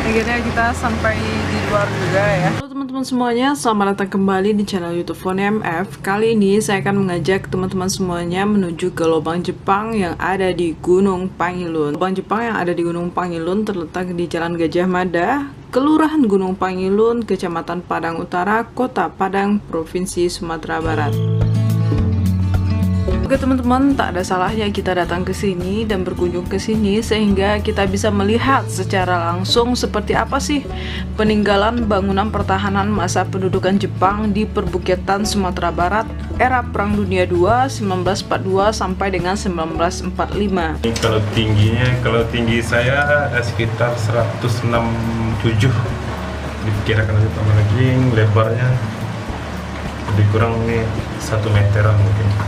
Akhirnya kita sampai di luar juga ya. Halo teman-teman semuanya, selamat datang kembali di channel YouTube Fone MF. Kali ini saya akan mengajak teman-teman semuanya menuju ke lubang Jepang yang ada di Gunung Pangilun. Lubang Jepang yang ada di Gunung Pangilun terletak di Jalan Gajah Mada, Kelurahan Gunung Pangilun, Kecamatan Padang Utara, Kota Padang, Provinsi Sumatera Barat. Oke teman-teman, tak ada salahnya kita datang ke sini dan berkunjung ke sini sehingga kita bisa melihat secara langsung seperti apa sih peninggalan bangunan pertahanan masa pendudukan Jepang di perbukitan Sumatera Barat era Perang Dunia II 1942 sampai dengan 1945. Ini kalau tinggi saya sekitar 167 diperkirakan ditambah lagi lebarnya lebih kurang nih 1 meteran mungkin.